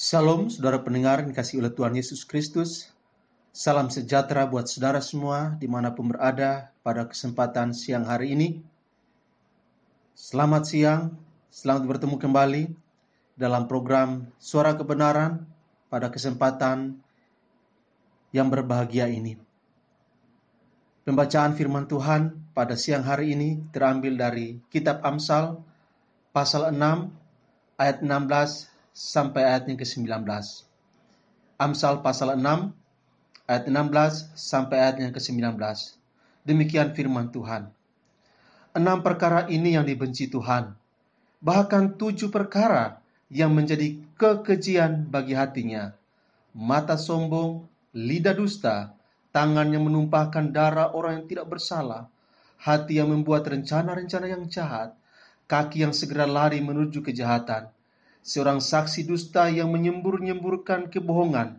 Shalom, saudara pendengar yang dikasihi oleh Tuhan Yesus Kristus. Salam sejahtera buat saudara semua dimanapun berada pada kesempatan siang hari ini. Selamat siang, selamat bertemu kembali dalam program Suara Kebenaran pada kesempatan yang berbahagia ini. Pembacaan firman Tuhan pada siang hari ini terambil dari Kitab Amsal pasal 6 ayat 16 sampai ayat yang ke-19. Amsal pasal 6 ayat 16 sampai ayat yang ke-19. Demikian firman Tuhan. 6 perkara ini yang dibenci Tuhan, bahkan 7 perkara yang menjadi kekejian bagi hatinya: mata sombong, lidah dusta, tangan yang menumpahkan darah orang yang tidak bersalah, hati yang membuat rencana-rencana yang jahat, kaki yang segera lari menuju kejahatan, seorang saksi dusta yang menyembur-nyemburkan kebohongan,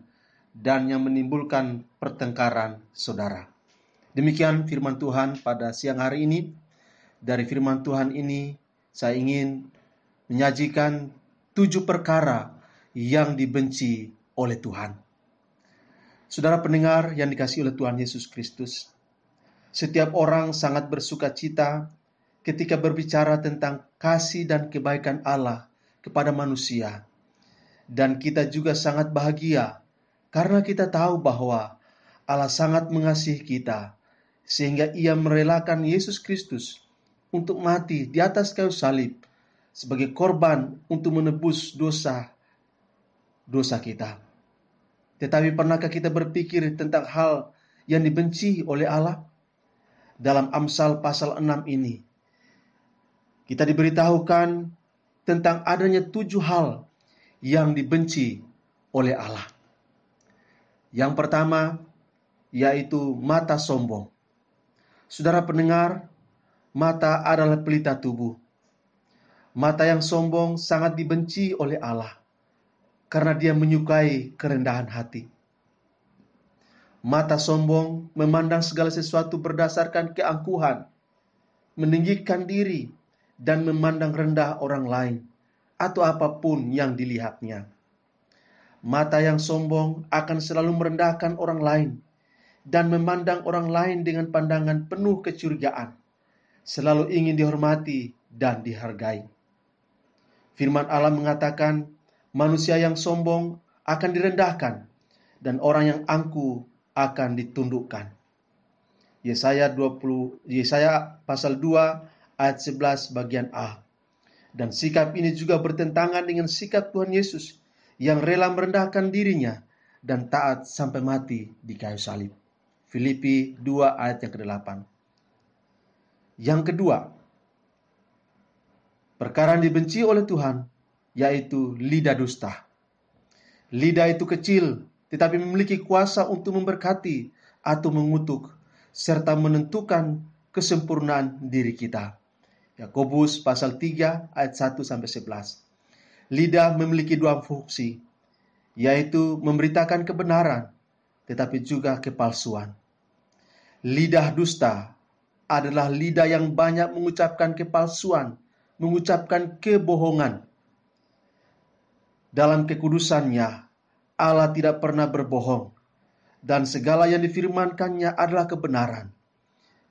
dan yang menimbulkan pertengkaran saudara. Demikian firman Tuhan pada siang hari ini. Dari firman Tuhan ini saya ingin menyajikan 7 perkara yang dibenci oleh Tuhan. Saudara pendengar yang dikasihi oleh Tuhan Yesus Kristus, setiap orang sangat bersuka cita ketika berbicara tentang kasih dan kebaikan Allah kepada manusia. Dan kita juga sangat bahagia karena kita tahu bahwa Allah sangat mengasihi kita, sehingga Ia merelakan Yesus Kristus untuk mati di atas kayu salib sebagai korban untuk menebus dosa kita. Tetapi pernahkah kita berpikir tentang hal yang dibenci oleh Allah? Dalam Amsal pasal 6 ini, kita diberitahukan tentang adanya 7 hal yang dibenci oleh Allah. Yang pertama, yaitu mata sombong. Saudara pendengar, mata adalah pelita tubuh. Mata yang sombong sangat dibenci oleh Allah karena Dia menyukai kerendahan hati. Mata sombong memandang segala sesuatu berdasarkan keangkuhan, meninggikan diri, dan memandang rendah orang lain atau apapun yang dilihatnya. Mata yang sombong akan selalu merendahkan orang lain dan memandang orang lain dengan pandangan penuh kecurigaan, selalu ingin dihormati dan dihargai. Firman Allah mengatakan, manusia yang sombong akan direndahkan dan orang yang angkuh akan ditundukkan. Yesaya pasal 2 ayat 11 bagian A. Dan sikap ini juga bertentangan dengan sikap Tuhan Yesus yang rela merendahkan dirinya dan taat sampai mati di kayu salib. Filipi 2 ayat yang ke-8. Yang kedua, perkara yang dibenci oleh Tuhan yaitu lidah dusta. Lidah itu kecil, tetapi memiliki kuasa untuk memberkati atau mengutuk, serta menentukan kesempurnaan diri kita. Yakobus pasal 3 ayat 1-11. Lidah memiliki 2 fungsi, yaitu memberitakan kebenaran, tetapi juga kepalsuan. Lidah dusta adalah lidah yang banyak mengucapkan kepalsuan, mengucapkan kebohongan. Dalam kekudusannya, Allah tidak pernah berbohong, dan segala yang difirmankannya adalah kebenaran.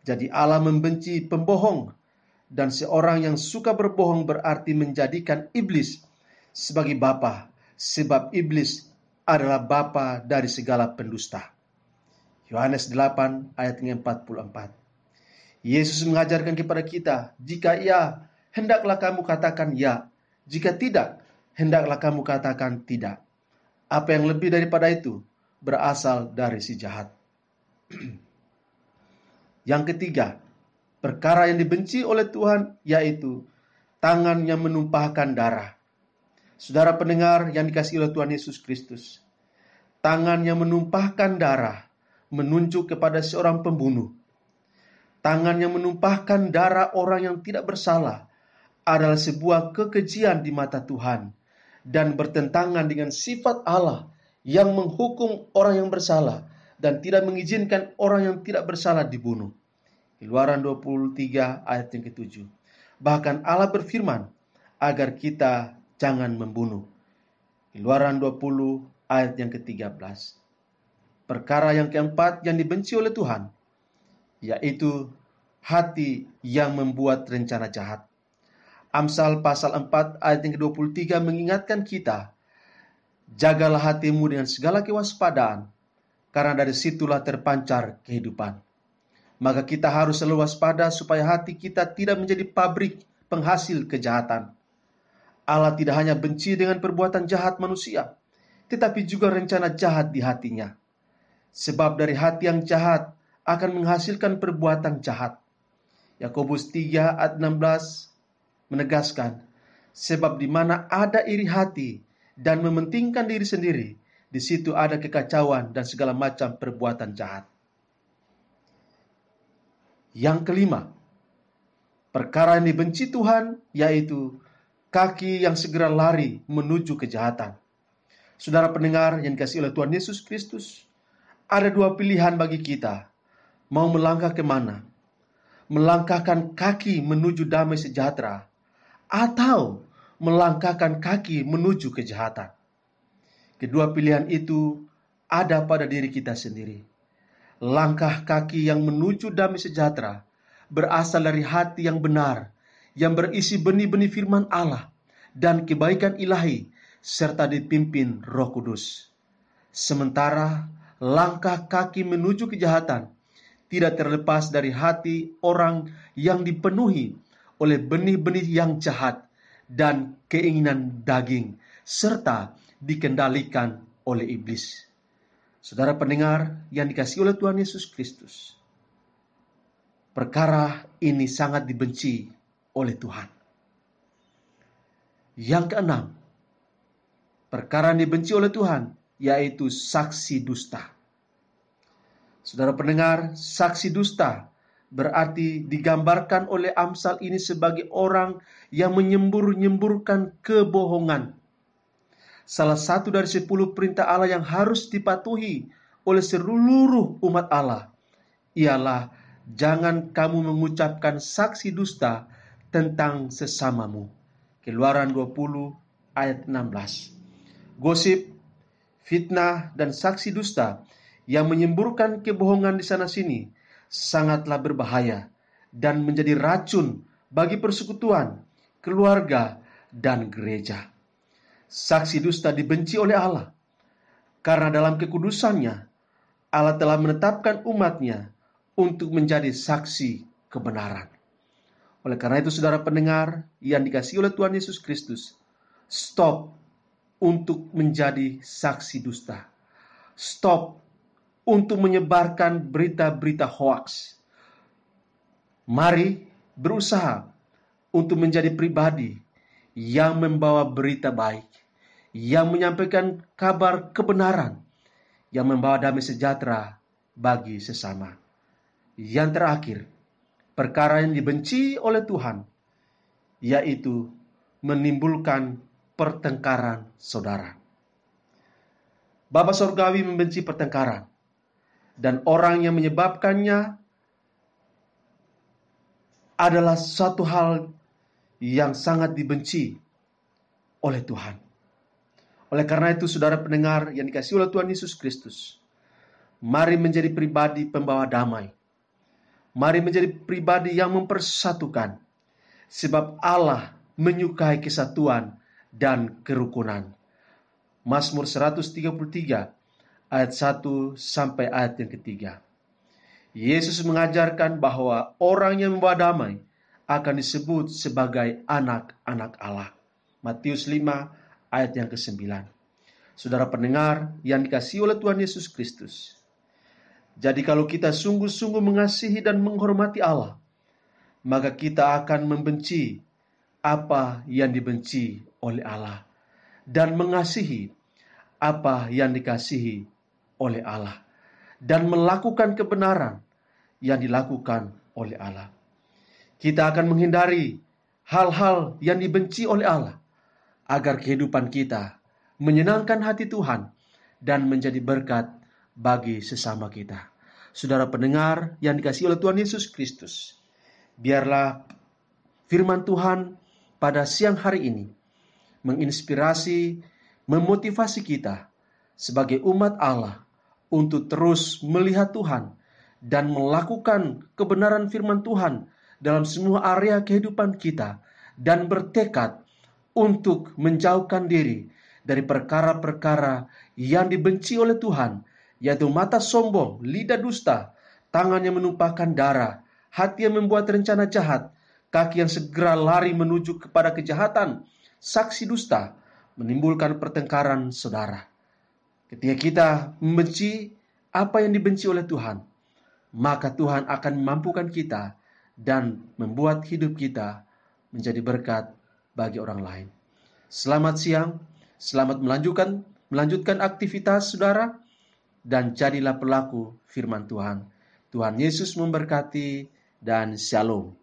Jadi Allah membenci pembohong, dan seorang yang suka berbohong berarti menjadikan iblis sebagai bapa, sebab iblis adalah bapa dari segala pendusta. Yohanes 8 ayat 44. Yesus mengajarkan kepada kita, jika ya, hendaklah kamu katakan ya, jika tidak, hendaklah kamu katakan tidak. Apa yang lebih daripada itu berasal dari si jahat. Yang ketiga, perkara yang dibenci oleh Tuhan yaitu tangan yang menumpahkan darah. Saudara pendengar yang dikasihi oleh Tuhan Yesus Kristus, tangan yang menumpahkan darah menunjuk kepada seorang pembunuh. Tangan yang menumpahkan darah orang yang tidak bersalah adalah sebuah kekejian di mata Tuhan dan bertentangan dengan sifat Allah yang menghukum orang yang bersalah dan tidak mengizinkan orang yang tidak bersalah dibunuh. Keluaran 23 ayat yang ke-7. Bahkan Allah berfirman agar kita jangan membunuh. Keluaran 20 ayat yang ke-13. Perkara yang keempat yang dibenci oleh Tuhan, yaitu hati yang membuat rencana jahat. Amsal pasal 4 ayat yang ke-23 mengingatkan kita, jagalah hatimu dengan segala kewaspadaan, karena dari situlah terpancar kehidupan. Maka kita harus selalu waspada supaya hati kita tidak menjadi pabrik penghasil kejahatan. Allah tidak hanya benci dengan perbuatan jahat manusia, tetapi juga rencana jahat di hatinya. Sebab dari hati yang jahat akan menghasilkan perbuatan jahat. Yakobus 3 ayat 16 menegaskan, sebab di mana ada iri hati dan mementingkan diri sendiri, di situ ada kekacauan dan segala macam perbuatan jahat. Yang kelima, perkara yang dibenci Tuhan, yaitu kaki yang segera lari menuju kejahatan. Saudara pendengar yang dikasihi oleh Tuhan Yesus Kristus, ada dua pilihan bagi kita. Mau melangkah kemana? Melangkahkan kaki menuju damai sejahtera, atau melangkahkan kaki menuju kejahatan. Kedua pilihan itu ada pada diri kita sendiri. Langkah kaki yang menuju damai sejahtera berasal dari hati yang benar, yang berisi benih-benih firman Allah dan kebaikan ilahi, serta dipimpin Roh Kudus. Sementara langkah kaki menuju kejahatan tidak terlepas dari hati orang yang dipenuhi oleh benih-benih yang jahat dan keinginan daging, serta dikendalikan oleh iblis. Saudara pendengar yang dikasihi oleh Tuhan Yesus Kristus, perkara ini sangat dibenci oleh Tuhan. Yang keenam, perkara yang dibenci oleh Tuhan, yaitu saksi dusta. Saudara pendengar, saksi dusta berarti digambarkan oleh Amsal ini sebagai orang yang menyembur-nyemburkan kebohongan. Salah satu dari 10 perintah Allah yang harus dipatuhi oleh seluruh umat Allah ialah jangan kamu mengucapkan saksi dusta tentang sesamamu. Keluaran 20 ayat 16. Gosip, fitnah, dan saksi dusta yang menyemburkan kebohongan di sana-sini sangatlah berbahaya dan menjadi racun bagi persekutuan, keluarga, dan gereja. Saksi dusta dibenci oleh Allah karena dalam kekudusannya Allah telah menetapkan umatnya untuk menjadi saksi kebenaran. Oleh karena itu, saudara pendengar yang dikasihi oleh Tuhan Yesus Kristus, stop untuk menjadi saksi dusta. Stop untuk menyebarkan berita-berita hoaks. Mari berusaha untuk menjadi pribadi yang membawa berita baik, yang menyampaikan kabar kebenaran, yang membawa damai sejahtera bagi sesama. Yang terakhir, perkara yang dibenci oleh Tuhan, yaitu menimbulkan pertengkaran saudara. Bapa Surgawi membenci pertengkaran, dan orang yang menyebabkannya adalah suatu hal yang sangat dibenci oleh Tuhan. Oleh karena itu, saudara pendengar yang dikasihi oleh Tuhan Yesus Kristus, mari menjadi pribadi pembawa damai. Mari menjadi pribadi yang mempersatukan, sebab Allah menyukai kesatuan dan kerukunan. Mazmur 133 ayat 1 sampai ayat yang ketiga. Yesus mengajarkan bahwa orang yang membawa damai akan disebut sebagai anak-anak Allah. Matius 5 ayat yang ke-9. Saudara pendengar yang dikasihi oleh Tuhan Yesus Kristus, jadi kalau kita sungguh-sungguh mengasihi dan menghormati Allah, maka kita akan membenci apa yang dibenci oleh Allah dan mengasihi apa yang dikasihi oleh Allah, dan melakukan kebenaran yang dilakukan oleh Allah. Kita akan menghindari hal-hal yang dibenci oleh Allah, agar kehidupan kita menyenangkan hati Tuhan dan menjadi berkat bagi sesama kita. Saudara pendengar yang dikasihi oleh Tuhan Yesus Kristus, biarlah firman Tuhan pada siang hari ini menginspirasi, memotivasi kita sebagai umat Allah untuk terus melihat Tuhan dan melakukan kebenaran firman Tuhan dalam semua area kehidupan kita, dan bertekad untuk menjauhkan diri dari perkara-perkara yang dibenci oleh Tuhan, yaitu mata sombong, lidah dusta, tangan yang menumpahkan darah, hati yang membuat rencana jahat, kaki yang segera lari menuju kepada kejahatan, saksi dusta, menimbulkan pertengkaran saudara. Ketika kita membenci apa yang dibenci oleh Tuhan, maka Tuhan akan memampukan kita dan membuat hidup kita menjadi berkat bagi orang lain. Selamat siang, selamat melanjutkan aktivitas saudara, dan jadilah pelaku firman Tuhan. Tuhan Yesus memberkati dan shalom.